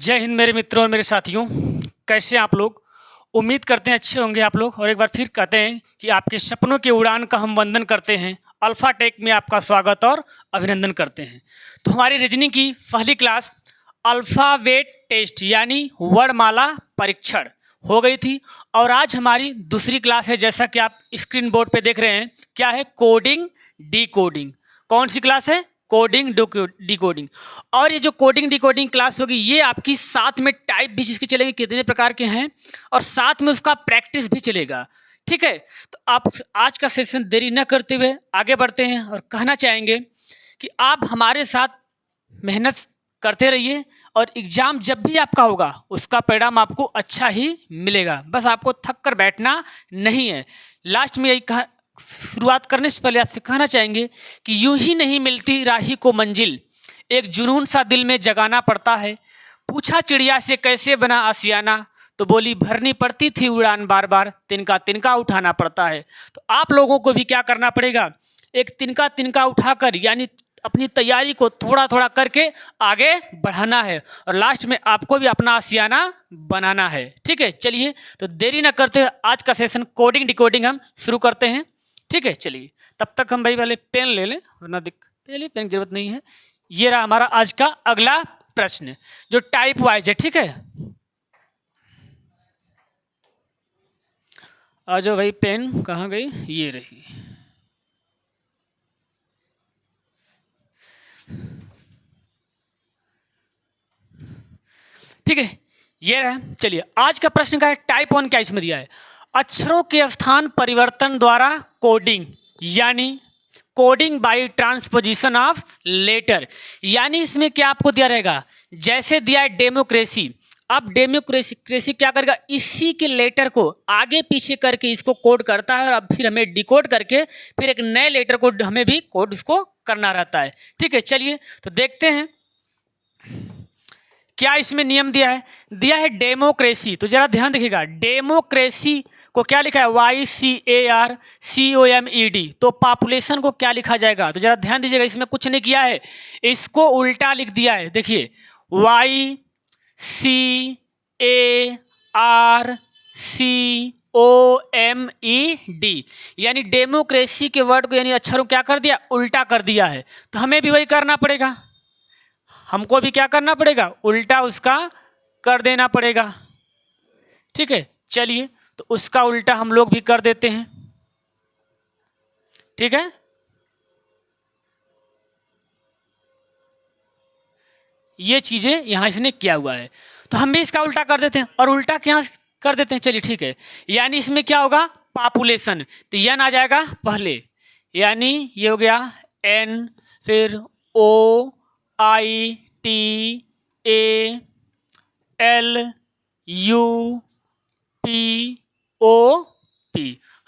जय हिंद मेरे मित्रों और मेरे साथियों। कैसे हैं आप लोग? उम्मीद करते हैं अच्छे होंगे आप लोग। और एक बार फिर कहते हैं कि आपके सपनों की उड़ान का हम वंदन करते हैं। अल्फा टेक में आपका स्वागत और अभिनंदन करते हैं। तो हमारी रीजनिंग की पहली क्लास अल्फ़ाबेट टेस्ट यानी वर्णमाला परीक्षण हो गई थी और आज हमारी दूसरी क्लास है, जैसा कि आप स्क्रीन बोर्ड पे देख रहे हैं। क्या है? Coding decoding. कौन सी क्लास है? Coding decoding. और ये जो कोडिंग डिकोडिंग क्लास होगी ये आपकी साथ में टाइप भी इसकी चलेगी, कितने प्रकार के हैं, और साथ में उसका प्रैक्टिस भी चलेगा। ठीक है, तो आप आज का सेशन देरी न करते हुए आगे बढ़ते हैं और कहना चाहेंगे कि आप हमारे साथ मेहनत करते रहिए और एग्ज़ाम जब भी आपका होगा उसका परिणाम आपको अच्छा ही मिलेगा। बस आपको थक कर बैठना नहीं है। लास्ट में यही शुरुआत करने से पहले आपसे कहना चाहेंगे कि यूं ही नहीं मिलती राही को मंजिल, एक जुनून सा दिल में जगाना पड़ता है। पूछा चिड़िया से कैसे बना आशियाना, तो बोली भरनी पड़ती थी उड़ान, बार बार तिनका तिनका उठाना पड़ता है। तो आप लोगों को भी क्या करना पड़ेगा? एक तिनका तिनका उठाकर यानी अपनी तैयारी को थोड़ा थोड़ा करके आगे बढ़ाना है और लास्ट में आपको भी अपना आशियाना बनाना है। ठीक है, चलिए तो देरी न करते हुए आज का सेशन कोडिंग डिकोडिंग हम शुरू करते हैं। ठीक है, चलिए तब तक हम भाई वाले पेन ले लें, वरना पेन की जरूरत नहीं है। ये रहा हमारा आज का अगला प्रश्न जो टाइप वाइज है। ठीक है, आ जाओ भाई। पेन कहाँ गई? ये रही। ठीक है, ये रहा। चलिए आज का प्रश्न का है टाइप 1 क्या इसमें दिया है? अक्षरों के स्थान परिवर्तन द्वारा कोडिंग यानी coding by transposition of letter. यानी इसमें क्या आपको दिया रहेगा? जैसे दिया है डेमोक्रेसी। अब डेमोक्रेसी क्या करेगा? इसी के लेटर को आगे पीछे करके इसको कोड करता है और अब फिर हमें डिकोड करके फिर एक नए लेटर को हमें भी कोड इसको करना रहता है। ठीक है, चलिए तो देखते हैं क्या इसमें नियम दिया है। दिया है डेमोक्रेसी, तो जरा ध्यान देखिएगा। डेमोक्रेसी को क्या लिखा है? YCARCOMED। तो पॉपुलेशन को क्या लिखा जाएगा? तो जरा ध्यान दीजिएगा, इसमें कुछ नहीं किया है, इसको उल्टा लिख दिया है। देखिए YCARCOMED यानी डेमोक्रेसी के वर्ड को यानी अक्षरों क्या कर दिया? उल्टा कर दिया है। तो हमें भी वही करना पड़ेगा, हमको भी क्या करना पड़ेगा? उल्टा उसका कर देना पड़ेगा। ठीक है, चलिए तो उसका उल्टा हम लोग भी कर देते हैं। ठीक है, ये चीजें यहां इसने किया हुआ है तो हम भी इसका उल्टा कर देते हैं और उल्टा क्या कर देते हैं। चलिए ठीक है, यानी इसमें क्या होगा? पॉपुलेशन। तो एन आ जाएगा पहले, यानी ये हो गया एन, फिर OITALUPOP।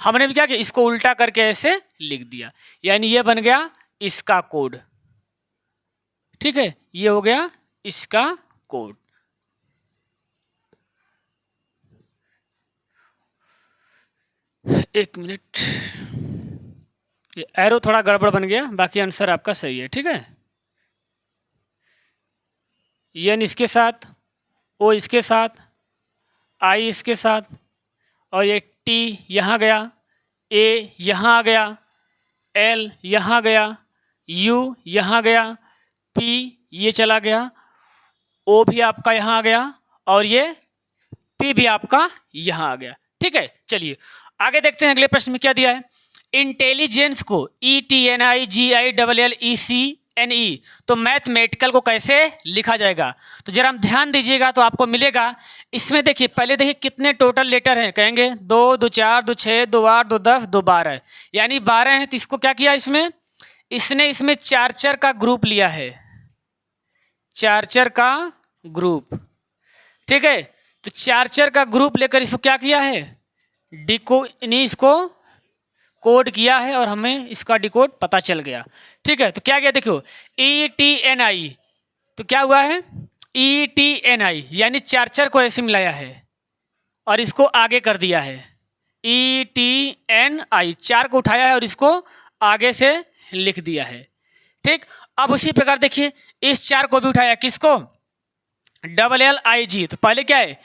हमने भी क्या किया? इसको उल्टा करके ऐसे लिख दिया, यानी ये बन गया इसका कोड। ठीक है, ये हो गया इसका कोड। एक मिनट, ये एरो थोड़ा गड़बड़ बन गया, बाकी आंसर आपका सही है। ठीक है, एन इसके साथ, ओ इसके साथ, आई इसके साथ, और ये टी यहाँ गया, ए यहाँ आ गया, एल यहाँ गया, यू यहाँ गया, पी ये चला गया, ओ भी आपका यहाँ आ गया और ये पी भी आपका यहाँ आ गया। ठीक है, चलिए आगे देखते हैं अगले प्रश्न में क्या दिया है। इंटेलिजेंस को ETNIGILLECNE तो मैथमेटिकल को कैसे लिखा जाएगा? तो जरा हम ध्यान दीजिएगा तो आपको मिलेगा। इसमें देखिए, पहले देखिए कितने टोटल लेटर हैं। कहेंगे 2 2 4 2 6 2 8 2 10 2 12, यानी 12 हैं। तो इसको क्या किया? इसने चार चार का ग्रुप लिया है, चार चार का ग्रुप। ठीक है, तो चार चार का ग्रुप लेकर इसको क्या किया है? इसको कोड किया है और हमें इसका डिकोड पता चल गया। ठीक है, तो क्या किया? देखो ETNI, तो क्या हुआ है? ETNI यानी चार चार को ऐसे मिलाया है और इसको आगे कर दिया है। ETNI चार को उठाया है और इसको आगे से लिख दिया है। ठीक, अब उसी प्रकार देखिए इस चार को भी उठाया, किसको? डबल एल आई जी, तो पहले क्या है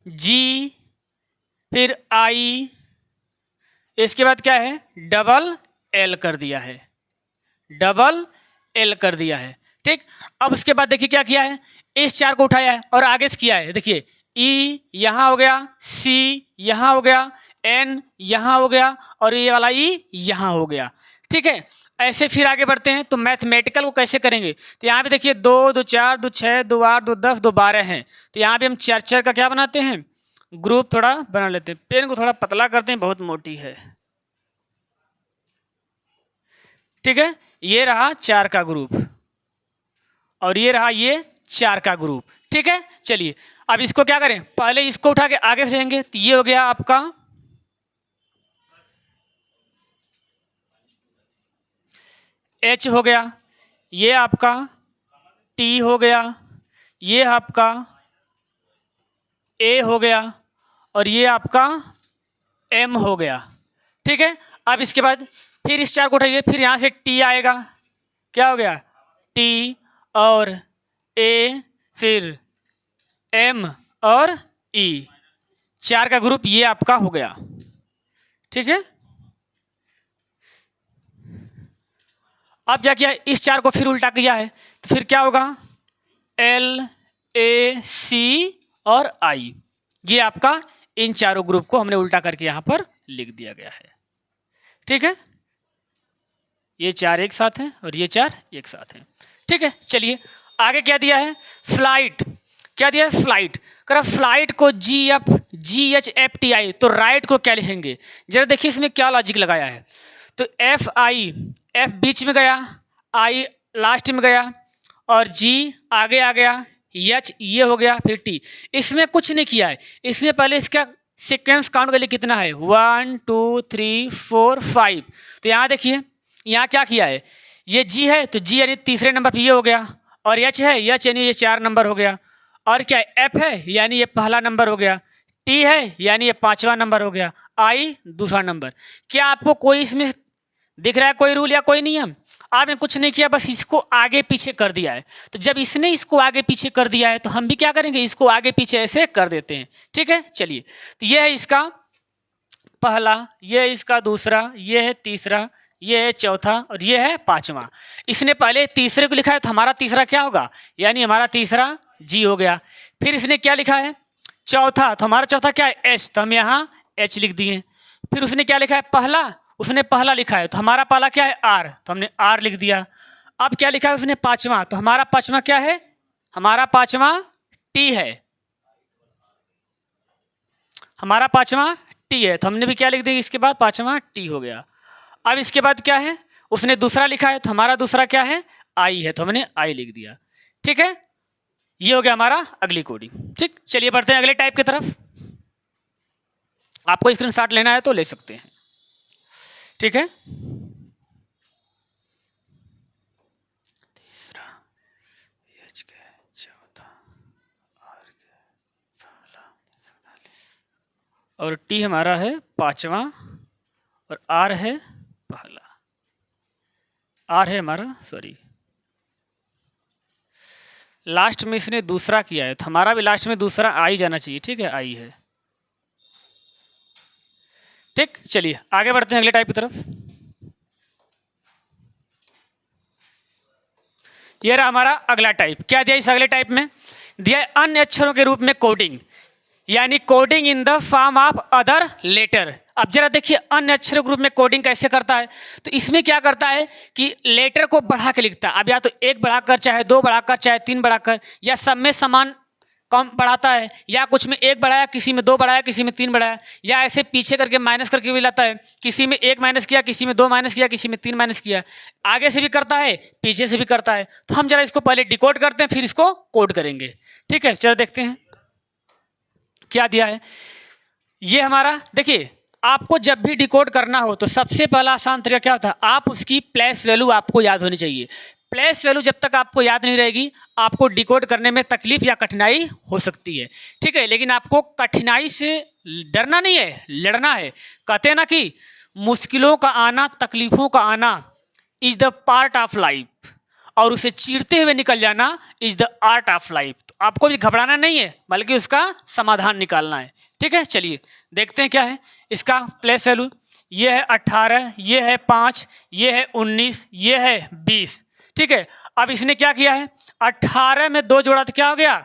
जी, फिर आई, इसके बाद क्या है डबल एल कर दिया है, डबल एल कर दिया है। ठीक, अब उसके बाद देखिए क्या किया है, इस 4 को उठाया है और आगे से किया है। देखिए ई यहाँ हो गया, सी यहाँ हो गया, एन यहाँ हो गया और ये वाला ई यहाँ हो गया। ठीक है, ऐसे फिर आगे बढ़ते हैं। तो मैथमेटिकल को कैसे करेंगे, तो यहाँ पे देखिए 2 2 4 2 6 2 8 2 10 2 12 हैं। तो यहाँ पे हम 4 4 का क्या बनाते हैं, ग्रुप थोड़ा बना लेते हैं। पेन को थोड़ा पतला करते हैं, बहुत मोटी है। ठीक है, ये रहा 4 का ग्रुप और ये रहा ये 4 का ग्रुप। ठीक है, चलिए अब इसको क्या करें, पहले इसको उठा के आगे जाएंगे। तो ये हो गया आपका H हो गया, ये आपका T हो गया, ये आपका A हो गया और ये आपका M हो गया। ठीक है, अब इसके बाद फिर इस 4 को उठाइए, फिर यहाँ से T आएगा, क्या हो गया T और A, फिर M और E, 4 का ग्रुप ये आपका हो गया। ठीक है, अब क्या किया, इस 4 को फिर उल्टा किया है, तो फिर क्या होगा L A C और I, ये आपका इन चारों ग्रुप को हमने उल्टा करके यहाँ पर लिख दिया गया है। ठीक है, ये 4 एक साथ हैं और ये 4 एक साथ हैं। ठीक है, चलिए आगे क्या दिया है, फ्लाइट, क्या दिया है फ्लाइट। करा फ्लाइट को GHFTI, तो राइट को क्या लिखेंगे, जरा देखिए इसमें क्या लॉजिक लगाया है। तो FI, F बीच में गया, I लास्ट में गया और G आगे आ गया, H ये हो गया, फिर T। इसमें कुछ नहीं किया है, इसमें पहले इसका सीक्वेंस काउंट कर लिए कितना है 1 2 3 4 5। तो यहाँ देखिए यहाँ क्या किया है, ये G है तो G यानी तीसरे नंबर पर ये हो गया, और H है H यानी ये 4 नंबर हो गया, और क्या F है यानी ये पहला नंबर हो गया, T है यानी ये 5वां नंबर हो गया, I दूसरा नंबर। क्या आपको कोई इसमें दिख रहा है कोई रूल या कोई नियम? आपने कुछ नहीं किया, बस इसको आगे पीछे कर दिया है। तो जब इसने इसको आगे पीछे कर दिया है तो हम भी क्या करेंगे, इसको आगे पीछे ऐसे कर देते हैं। ठीक है, चलिए तो ये है इसका पहला, ये है इसका दूसरा, ये है तीसरा, ये है चौथा और ये है 5वां। इसने पहले तीसरे को लिखा है तो हमारा तीसरा क्या होगा, यानी हमारा तीसरा G हो गया। फिर इसने क्या लिखा है चौथा, तो हमारा चौथा क्या है H, तो हम यहाँ H लिख दिए। फिर उसने क्या लिखा है पहला, उसने पहला लिखा है तो हमारा पहला क्या है R, तो हमने R लिख दिया। अब क्या लिखा है उसने 5वां, तो हमारा 5वां क्या है, हमारा 5वां T है, हमारा 5वां T है, तो हमने भी क्या लिख दिया इसके बाद 5वां T हो गया। अब इसके बाद क्या है, उसने दूसरा लिखा है तो हमारा दूसरा क्या है I है, तो हमने I लिख दिया। ठीक है, ये हो गया हमारा अगली कोडिंग। ठीक, चलिए बढ़ते हैं अगले टाइप की तरफ। आपको स्क्रीनशॉट लेना है तो ले सकते हैं। ठीक है, तीसरा H के चौथा R के पहला और T हमारा है 5वां और R है पहला, R है हमारा सॉरी लास्ट में इसने दूसरा किया है तो हमारा भी लास्ट में दूसरा I जाना चाहिए। ठीक है, I है। ठीक, चलिए आगे बढ़ते हैं अगले टाइप की तरफ। ये रहा हमारा अगला टाइप। क्या दिया इस अगले टाइप में, दिया है अन्य अक्षरों के रूप में कोडिंग, यानी coding in the form of other letter. अब जरा देखिए अन्य अक्षरों के रूप में कोडिंग कैसे करता है। तो इसमें क्या करता है कि लेटर को बढ़ा के लिखता है। अब या तो 1 बढ़ाकर, चाहे 2 बढ़ाकर, चाहे 3 बढ़ाकर, या सब में समान कम बढ़ाता है, या कुछ में 1 बढ़ाया, किसी में 2 बढ़ाया, किसी में 3 बढ़ाया, या ऐसे पीछे करके माइनस करके भी लाता है। किसी में 1 माइनस किया, किसी में 2 माइनस किया, किसी में 3 माइनस किया। आगे से भी करता है, पीछे से भी करता है। तो हम जरा इसको पहले डिकोड करते हैं, फिर इसको कोड करेंगे। ठीक है, चलो देखते हैं क्या दिया है। ये हमारा देखिए, आपको जब भी डिकोड करना हो तो सबसे पहला आसान तरीका क्या होता है, आप उसकी प्लेस वैल्यू आपको याद होनी चाहिए। प्लेस वैल्यू जब तक आपको याद नहीं रहेगी, आपको डिकोड करने में तकलीफ या कठिनाई हो सकती है। ठीक है, लेकिन आपको कठिनाई से डरना नहीं है, लड़ना है। कहते हैं ना कि मुश्किलों का आना, तकलीफों का आना is the part of life, और उसे चीरते हुए निकल जाना is the art of life. तो आपको भी घबराना नहीं है बल्कि उसका समाधान निकालना है। ठीक है, चलिए देखते हैं क्या है इसका प्लेस वैल्यू। ये है 18, ये है 5, ये है 19, ये है 20। ठीक है, अब इसने क्या किया है, 18 में 2 जोड़ा तो क्या हो गया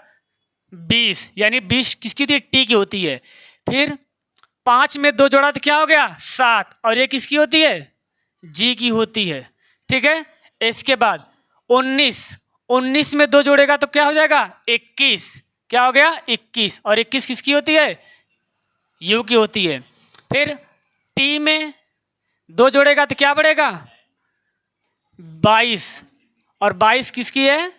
20, यानी 20 किसकी थी, टी की होती है। फिर 5 में 2 जोड़ा तो क्या हो गया 7, और ये किसकी होती है, जी की होती है। ठीक है, इसके बाद 19 में 2 जोड़ेगा तो क्या हो जाएगा 21, क्या हो गया 21, और 21 किसकी होती है, यू की होती है। फिर टी में 2 जोड़ेगा तो क्या बढ़ेगा 22, और 22 किसकी है,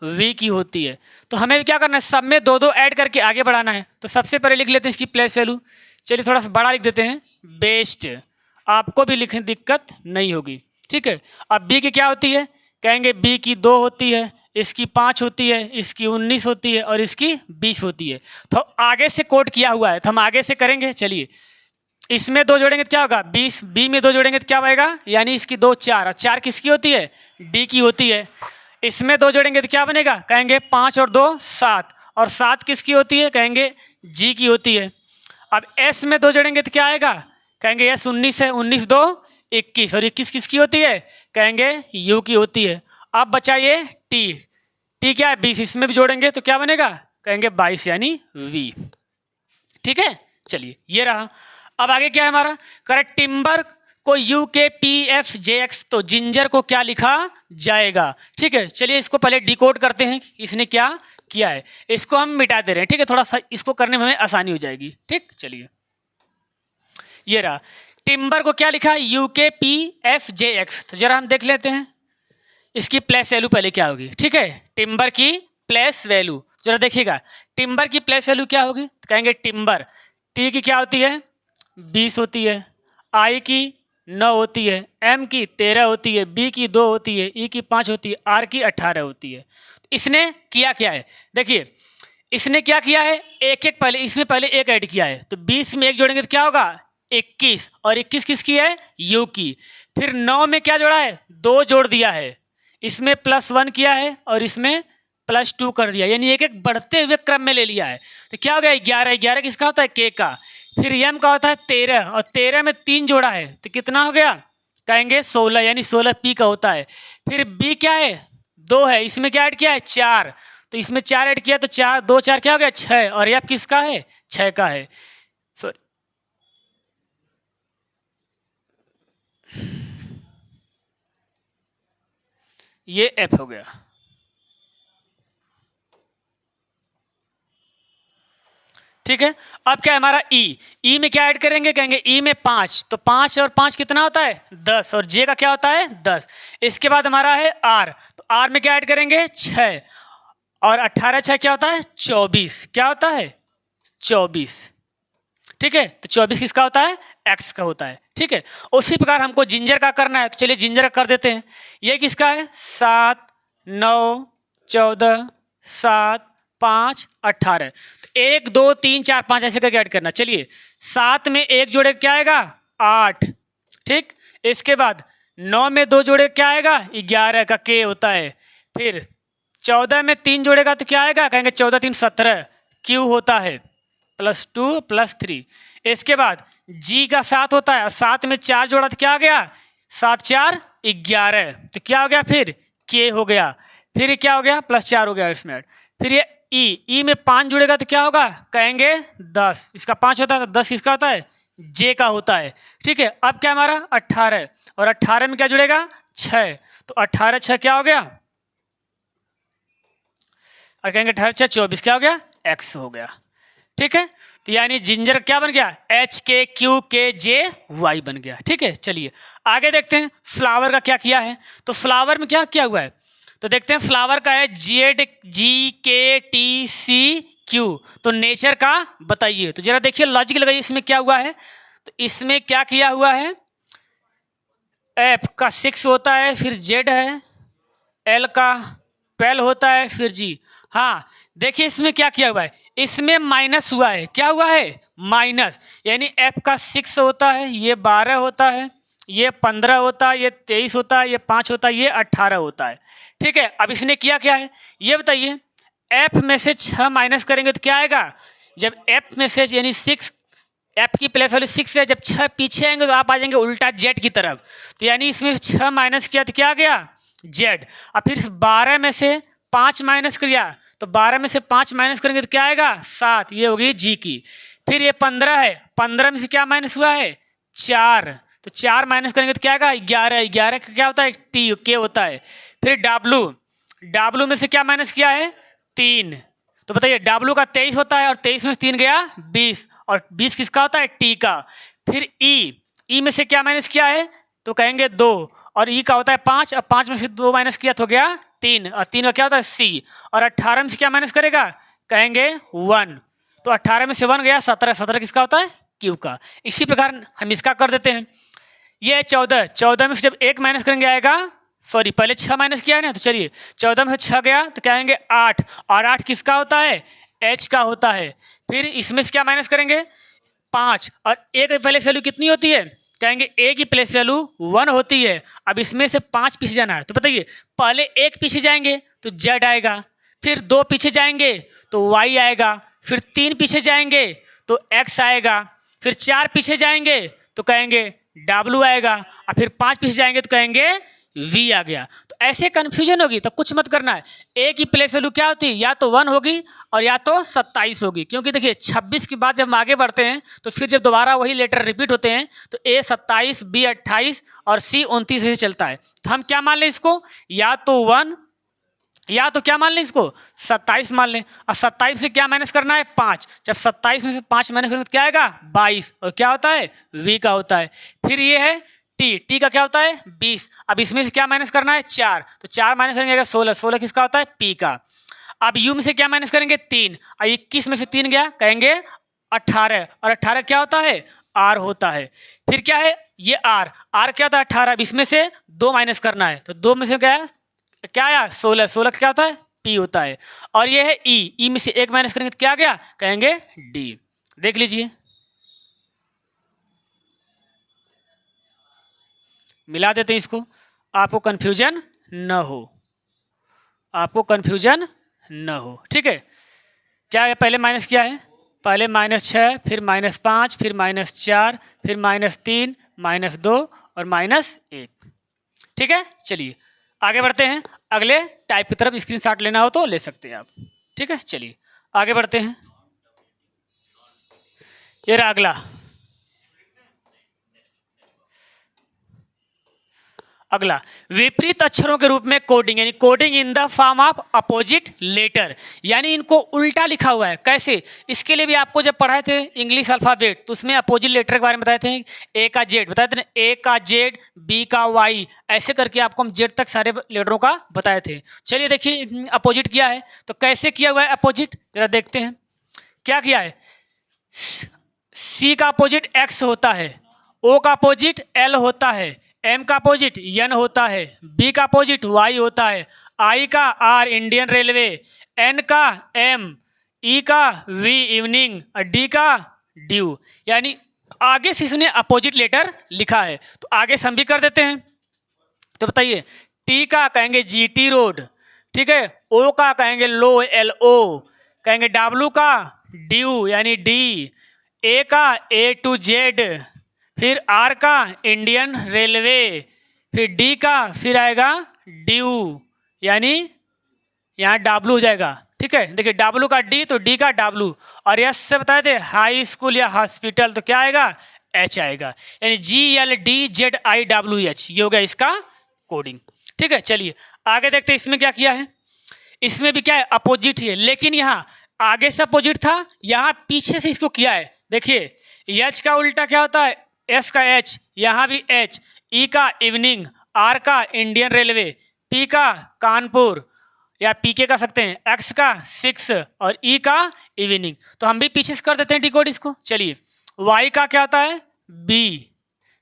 वी की होती है। तो हमें क्या करना है, सब में 2-2 ऐड करके आगे बढ़ाना है। तो सबसे पहले लिख लेते हैं इसकी प्लेस वैल्यू। चलिए थोड़ा सा बड़ा लिख देते हैं, बेस्ट, आपको भी लिखने दिक्कत नहीं होगी। ठीक है, अब बी की क्या होती है, कहेंगे बी की 2 होती है, इसकी 5 होती है, इसकी 19 होती है, और इसकी 20 होती है। तो आगे से कोड किया हुआ है तो हम आगे से करेंगे। चलिए, इसमें 2 जोड़ेंगे तो क्या होगा 20, बी में 2 जोड़ेंगे तो क्या बनेगा, यानी इसकी 2 4, और 4 किसकी होती है, डी की होती है। इसमें 2 जोड़ेंगे तो क्या बनेगा, कहेंगे 5 और 2 7, और 7 किसकी होती है, कहेंगे जी की होती है। अब एस में 2 जोड़ेंगे तो क्या आएगा, कहेंगे एस 19 है, 19 2 21, और 21 किसकी होती है, कहेंगे यू की होती है। अब बचा ये टी, टी क्या है 20, इसमें भी जोड़ेंगे तो क्या बनेगा, कहेंगे 22 यानी वी। ठीक है, चलिए ये रहा। अब आगे क्या है हमारा, करेक्ट टिम्बर को यू के पी एफ जे एक्स, तो जिंजर को क्या लिखा जाएगा। ठीक है, चलिए इसको पहले डिकोड करते हैं इसने क्या किया है, इसको हम मिटा दे रहे हैं। ठीक है, थोड़ा सा इसको करने में हमें आसानी हो जाएगी। ठीक, चलिए ये रहा, टिम्बर को क्या लिखा है, यू के पी एफ जे एक्स। तो जरा हम देख लेते हैं इसकी प्लेस वैल्यू पहले क्या होगी। ठीक है, टिम्बर की प्लेस वैल्यू जरा देखिएगा, टिम्बर की प्लेस वैल्यू क्या होगी, तो कहेंगे टिम्बर, टी की क्या होती है 20 होती है, आई की 9 होती है, एम की 13 होती है, बी की 2 होती है, ई की 5 होती है, आर की 18 होती है। इसने किया क्या है, देखिए इसने क्या किया है, एक एक पहले इसमें पहले एक ऐड किया है, तो 20 में 1 जोड़ेंगे तो क्या होगा 21, और 21 किसकी है, यू की। फिर 9 में क्या जोड़ा है, 2 जोड़ दिया है, इसमें +1 किया है और इसमें +2 कर दिया, यानी एक एक बढ़ते हुए क्रम में ले लिया है। तो क्या हो गया 11, 11 किसका होता है, के का। फिर एम का होता है 13, और 13 में 3 जोड़ा है तो कितना हो गया, कहेंगे 16, यानी 16 पी का होता है। फिर बी क्या है 2 है, इसमें क्या ऐड किया है 4, तो इसमें 4 ऐड किया तो 4 2 4 क्या हो गया 6, और एफ किसका है 6 का है। सॉरी, ये एफ हो गया। ठीक है, अब क्या है हमारा ई में क्या ऐड करेंगे, कहेंगे ई में 5, तो 5 और 5 कितना होता है 10, और जे का क्या होता है 10। इसके बाद हमारा है आर, तो आर में क्या ऐड करेंगे 6, और 18 6 क्या होता है 24, क्या होता है 24। ठीक है, तो 24 किसका होता है, एक्स का होता है। ठीक है, उसी प्रकार हमको जिंजर का करना है, तो चलिए जिंजर का कर देते हैं। ये किसका है 7 9 14 7 5 18, 1 2 3 4 5 ऐसे करके ऐड करना। चलिए 7 में 1 जोड़े क्या आएगा 8, ठीक। इसके बाद 9 में 2 जोड़े क्या आएगा 11 का के होता है। फिर 14 में 3 जोड़ेगा तो क्या आएगा, कहेंगे 14 3 17 क्यू होता है, +2 +3। इसके बाद जी का 7 होता है, और 7 में 4 जोड़ा तो क्या आ गया 7 4 11, तो क्या हो गया फिर के हो गया। फिर क्या हो गया +4 हो गया इसमें। फिर ये ई में 5 जुड़ेगा तो क्या होगा, कहेंगे 10, इसका 5 होता है तो 10 किसका होता है जे का होता है। ठीक है, अब क्या हमारा 18, और 18 में क्या जुड़ेगा 6, तो 18 6 क्या हो गया, और कहेंगे 18 6 24, क्या हो गया एक्स हो गया। ठीक है, तो यानी जिंजर क्या बन गया एच के क्यू के जे वाई बन गया। ठीक है, चलिए आगे देखते हैं फ्लावर का क्या किया है। तो फ्लावर में क्या किया हुआ है, तो देखते हैं फ्लावर का है जेड जी के टी सी क्यू, तो नेचर का बताइए। तो जरा देखिए लॉजिक लगाइए इसमें क्या हुआ है। तो इसमें क्या किया हुआ है, एफ का 6 होता है, फिर जेड है, एल का 12 होता है, फिर जी। हाँ देखिए इसमें क्या किया हुआ है, इसमें माइनस हुआ है, क्या हुआ है माइनस, यानी एफ का 6 होता है, ये 12 होता है, ये 15 होता है, ये 23 होता है, ये 5 होता है, ये 18 होता है। ठीक है, अब इसने किया क्या है ये बताइए। एफ में से 6 माइनस करेंगे तो क्या आएगा, जब एफ में से यानी 6, एफ की प्लेस वैल्यू 6 है, जब 6 पीछे आएंगे तो आप आ जाएंगे उल्टा जेड की तरफ। तो यानी इसमें से 6 माइनस किया तो क्या आ गया जेड। अब फिर 12 में से 5 माइनस किया तो 12 में से 5 माइनस करेंगे तो क्या आएगा 7, ये होगी जी की। फिर ये 15 है, 15 में से क्या माइनस हुआ है 4, तो 4 माइनस करेंगे तो क्या आएगा 11, 11 का क्या होता है टी के होता है। फिर डाब्लू, डाब्लू में से क्या माइनस किया है 3, तो बताइए डाब्लू का 23 होता है और 23 में से 3 गया 20, और 20 किसका होता है टी का। फिर ई में से क्या माइनस किया है तो कहेंगे 2, और ई का होता है 5, और 5 में से 2 माइनस किया तो हो गया 3, और 3 का क्या होता है सी, और 18 में से क्या माइनस करेगा कहेंगे 1, तो 18 में से 1 गया 17, 17 किसका होता है क्यू का। इसी प्रकार हम इसका कर देते हैं। ये 14, 14 में से जब 1 माइनस करेंगे आएगा, सॉरी पहले 6 माइनस किया है ना, तो चलिए 14 में से 6 गया तो क्या आएंगे 8, और 8 किसका होता है एच का होता है। फिर इसमें से क्या माइनस करेंगे 5, और ए की प्लेस वैल्यू कितनी होती है कहेंगे ए की प्लेस वैल्यू 1 होती है। अब इसमें से 5 पीछे जाना है, तो बताइए पहले 1 पीछे जाएंगे तो जेड आएगा, फिर 2 पीछे जाएंगे तो वाई आएगा, फिर 3 पीछे जाएंगे तो एक्स आएगा, फिर 4 पीछे जाएंगे तो कहेंगे डब्लू आएगा, और फिर 5 पीछे जाएंगे तो कहेंगे वी आ गया। तो ऐसे कन्फ्यूजन होगी तो कुछ मत करना है, ए की प्लेस वैल्यू क्या होती है या तो 1 होगी और या तो 27 होगी, क्योंकि देखिए 26 के बाद जब हम आगे बढ़ते हैं तो फिर जब दोबारा वही लेटर रिपीट होते हैं तो ए 27, बी 28 और सी 29 से चलता है। तो हम क्या मान लें इसको, या तो 1 या तो क्या मान लें इसको 27 मान लें, और 27 से क्या माइनस करना है 5, जब 27 में से 5 माइनस करेंगे तो क्या आएगा 22, और क्या होता है वी का होता है। फिर ये है टी, टी का क्या होता है 20, अब इसमें से क्या माइनस करना है 4, तो 4 माइनस करेंगे 16, 16 किसका होता है पी का। अब यू में से क्या माइनस करेंगे 3, और 21 में से 3 गया कहेंगे 18, और 18 क्या होता है आर होता है। फिर क्या है ये आर, आर क्या होता है 18, अब इसमें से 2 माइनस करना है, तो 2 में से क्या आया 16, 16 क्या होता है पी होता है। और ये है ई में से 1 माइनस करेंगे तो क्या आ गया कहेंगे डी। देख लीजिए मिला देते हैं इसको, आपको कन्फ्यूजन न हो, आपको कन्फ्यूजन न हो। ठीक है, क्या है पहले माइनस किया है, पहले -6, फिर -5, फिर -4, फिर -3, -2 और -1। ठीक है, चलिए आगे बढ़ते हैं, अगले टाइप की तरफ स्क्रीनशॉट लेना हो तो ले सकते हैं आप। ठीक है, चलिए आगे बढ़ते हैं। ये रहा अगला, अगला विपरीत अक्षरों के रूप में कोडिंग, यानी coding in the form of opposite letter, यानी इनको उल्टा लिखा हुआ है। कैसे, इसके लिए भी आपको जब पढ़ाए थे इंग्लिश अल्फ़ाबेट तो उसमें अपोजिट लेटर के बारे में बताए थे, ए का जेड बताए थे, ए का जेड, बी का वाई, ऐसे करके आपको हम जेड तक सारे लेटरों का बताए थे। चलिए देखिए अपोजिट किया है, तो कैसे किया हुआ है अपोजिट जरा देखते हैं। क्या किया है, सी का अपोजिट एक्स होता है, ओ का अपोजिट एल होता है, एम का अपोजिट एन होता है, बी का अपोजिट वाई होता है, आई का आर इंडियन रेलवे, एन का एम, ई का वी इवनिंग, और डी का ड्यू। यानी आगे से इसने अपोजिट लेटर लिखा है, तो आगे से हम भी कर देते हैं। तो बताइए टी का कहेंगे जी टी रोड, ठीक है, ओ का कहेंगे लो एल ओ, कहेंगे डब्लू का ड्यू यानी डी, ए का ए टू जेड, फिर आर का इंडियन रेलवे, फिर डी का फिर आएगा ड्यू यानी यहाँ डब्लू हो जाएगा। ठीक है, देखिए डब्लू का डी तो डी का डब्लू, और एस से बताए थे हाई स्कूल या हॉस्पिटल तो क्या आएगा एच आएगा, यानी G L D Z I W H, ये हो गया इसका कोडिंग। ठीक है, चलिए आगे देखते हैं इसमें क्या किया है। इसमें भी क्या है अपोजिट ही है, लेकिन यहाँ आगे से अपोजिट था, यहाँ पीछे से इसको किया है। देखिए एच का उल्टा क्या होता है, एस का एच, यहाँ भी एच, ई का इवनिंग, आर का इंडियन रेलवे, पी का कानपुर या पीके कर सकते हैं, एक्स का 6 और ई का इवनिंग। तो हम भी पीछे से कर देते हैं डिकोड इसको। चलिए वाई का क्या होता है बी,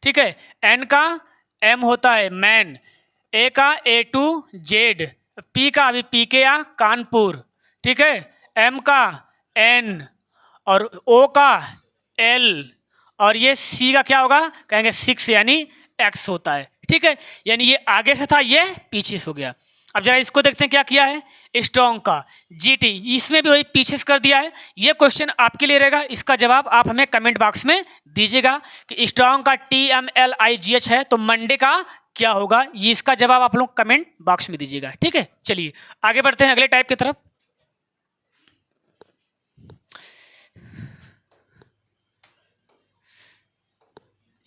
ठीक है, एन का एम होता है मैन, ए का ए टू जेड, पी का अभी पीके या कानपुर, ठीक है, एम का एन और ओ का एल, और ये सी का क्या होगा कहेंगे 6 यानी x होता है। ठीक है, यानी ये आगे से था, ये पीछे से हो गया। अब जरा इसको देखते हैं क्या किया है स्ट्रॉन्ग का GT, इसमें भी वही पीछे से कर दिया है। ये क्वेश्चन आपके लिए रहेगा, इसका जवाब आप हमें कमेंट बॉक्स में दीजिएगा कि स्ट्रॉन्ग का TMLIGH है तो मंडे का क्या होगा, ये इसका जवाब आप लोग कमेंट बॉक्स में दीजिएगा। ठीक है, चलिए आगे बढ़ते हैं अगले टाइप की तरफ।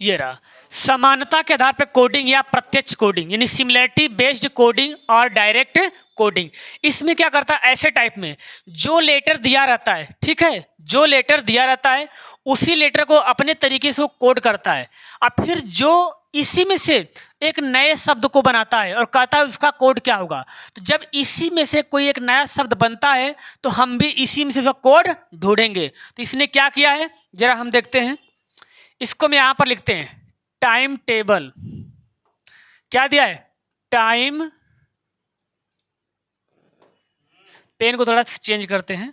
ये रहा समानता के आधार पर कोडिंग या प्रत्यक्ष कोडिंग, यानी सिमिलरिटी बेस्ड कोडिंग और डायरेक्ट कोडिंग। इसमें क्या करता है, ऐसे टाइप में जो लेटर दिया रहता है, ठीक है, जो लेटर दिया रहता है उसी लेटर को अपने तरीके से वो कोड करता है, और फिर जो इसी में से एक नए शब्द को बनाता है और कहता है उसका कोड क्या होगा। तो जब इसी में से कोई एक नया शब्द बनता है तो हम भी इसी में से उसका कोड ढूंढेंगे। तो इसने क्या किया है जरा हम देखते हैं, इसको मैं यहां पर लिखते हैं टाइम टेबल। क्या दिया है, टाइम, पेन को थोड़ा चेंज करते हैं,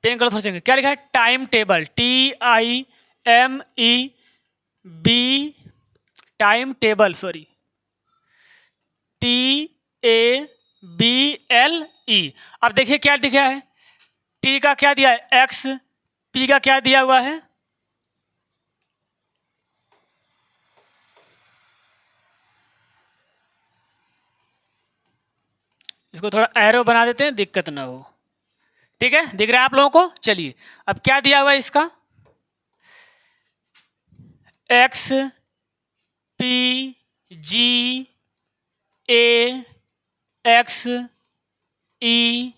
पेन कलर थोड़ा चेंज, क्या लिखा है time table, TIMEB, time table, sorry TABLE। अब देखिए क्या दिखा है, T का क्या दिया है X, P का क्या दिया हुआ है, इसको थोड़ा एरो बना देते हैं दिक्कत ना हो। ठीक है, दिख रहा है आप लोगों को। चलिए अब क्या दिया हुआ है इसका, X P G A X E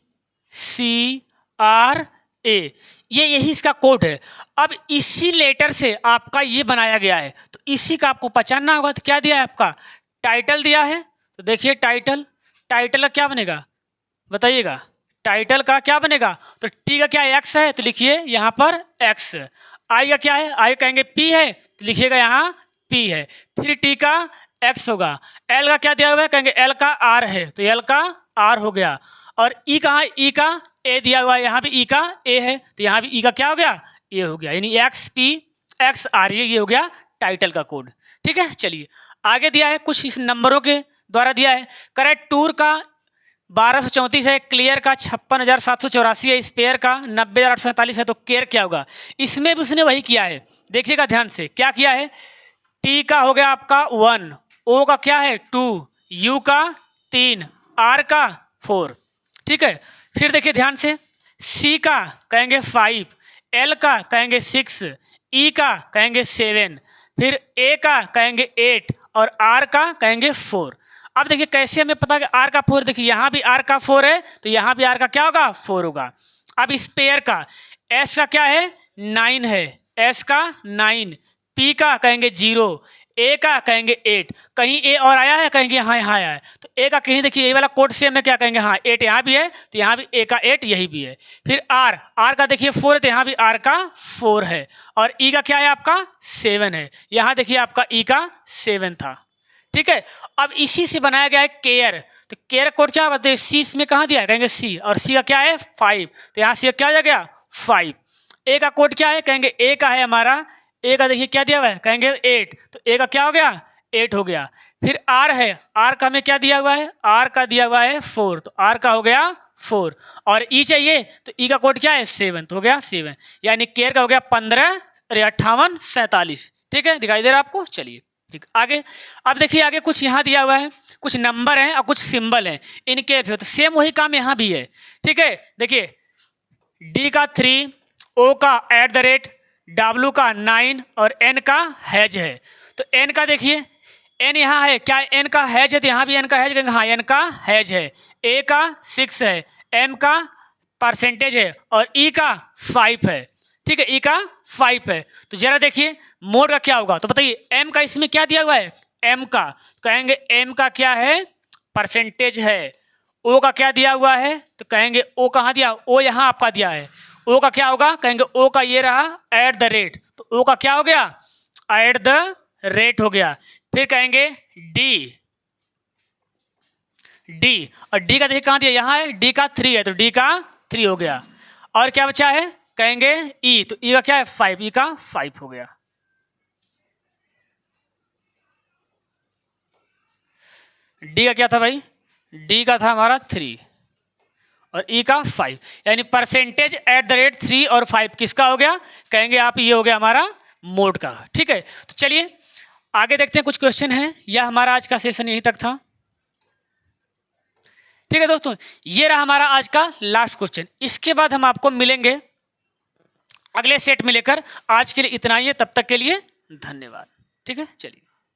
C R A, ये यही इसका कोड है। अब इसी लेटर से आपका ये बनाया गया है तो इसी का आपको पहचानना होगा। तो क्या दिया है आपका, टाइटल दिया है, तो देखिए टाइटल, टाइटल का क्या बनेगा बताइएगा, टाइटल का क्या बनेगा, तो टी का क्या एक्स है तो लिखिए यहाँ पर एक्स, आई का क्या है, आई कहेंगे पी है तो लिखिएगा यहाँ पी है, फिर टी का एक्स होगा, एल का क्या दिया हुआ है कहेंगे एल का आर है तो एल का आर हो गया, और ई कहाँ, ई का ए दिया हुआ है, यहाँ भी ई का ए है तो यहाँ भी ई का क्या हो गया, ए हो गया, यानी एक्स पी एक्स आर, ये हो गया टाइटल का कोड। ठीक है, चलिए आगे दिया है कुछ इस नंबरों के द्वारा दिया है। करेक्ट टूर का 1234 है, क्लियर का 56,784 है, स्पेयर का 90,847 है, तो केयर क्या होगा, इसमें भी उसने वही किया है। देखिएगा ध्यान से क्या किया है, टी का हो गया आपका 1, ओ का क्या है 2, यू का 3, आर का 4। ठीक है, फिर देखिए ध्यान से, सी का कहेंगे 5, एल का कहेंगे 6, ई का कहेंगे 7, फिर ए का कहेंगे 8 और आर का कहेंगे 4। अब देखिए कैसे हमें पता कि आर का 4, देखिए यहाँ भी आर का 4 है तो यहाँ भी आर का क्या होगा 4 होगा। अब इस पेयर का एस का क्या है 9 है, एस का 9, पी का कहेंगे 0, ए का कहेंगे 8, कहीं ए और आया है कहेंगे हाँ यहाँ आया है, तो ए का कहीं देखिए ये वाला कोड सेम है, क्या कहेंगे हाँ 8 यहाँ भी है तो यहाँ भी ए का 8 यही भी है। फिर आर, आर का देखिए 4 है तो यहाँ भी आर का 4 है, और ई का क्या है आपका 7 है, यहाँ देखिए आपका ई का 7 था। ठीक है, अब इसी से बनाया गया है केयर, तो केयर कोड क्या बताते हैं, सी इसमें कहाँ दिया है कहेंगे सी, और सी का क्या है 5 तो यहाँ सी का क्या हो गया 5। ए का कोड क्या है कहेंगे ए का है हमारा, ए का देखिए क्या दिया हुआ है कहेंगे 8 तो ए का क्या हो गया 8 हो गया। फिर आर है, आर का हमें क्या दिया हुआ है, आर का दिया हुआ है 4 तो आर का हो गया 4, और ई चाहिए तो ई का कोड क्या है 7 तो हो गया 7, यानी केयर का हो गया 15 अरे 58 47। ठीक है, दिखाई दे रहा है आपको। चलिए ठीक आगे, अब देखिए आगे कुछ यहाँ दिया हुआ है, कुछ नंबर हैं और कुछ सिंबल हैं, इनके तो सेम वही काम यहाँ भी है। ठीक है, देखिए डी का 3, ओ का @ डब्ल्यू का 9 और एन का हैज है, तो एन का देखिए एन यहाँ है, क्या एन का हैज है तो यहाँ भी एन का हैज कहेंगे हाँ एन का हैज है, ए का 6 है, एम का परसेंटेज है और ई का 5 है। ठीक है, ई का 5 है, तो जरा देखिए मोड का क्या होगा, तो बताइए एम का इसमें क्या दिया हुआ है, एम का कहेंगे एम का क्या है परसेंटेज है, ओ का क्या दिया हुआ है तो कहेंगे ओ कहाँ दिया, ओ यहाँ आपका दिया है, ओ का क्या होगा कहेंगे ओ का ये रहा @ तो ओ का क्या हो गया @ हो गया। फिर कहेंगे डी, डी और डी का देखिए कहाँ दिया यहाँ है, डी का 3 है तो डी का 3 हो गया, और क्या बचा है कहेंगे ई, तो ई का क्या है 5, ई का 5 हो गया। डी का क्या था भाई, डी का था हमारा 3 और ई का 5, यानी परसेंटेज एट द रेट 3 और 5 किसका हो गया, कहेंगे आप ये हो गया हमारा मोड का। ठीक है, तो चलिए आगे देखते हैं, कुछ क्वेश्चन है। यह हमारा आज का सेशन यहीं तक था। ठीक है दोस्तों, ये रहा हमारा आज का लास्ट क्वेश्चन। इसके बाद हम आपको मिलेंगे अगले सेट में लेकर। आज के लिए इतना ही है, तब तक के लिए धन्यवाद। ठीक है, चलिए।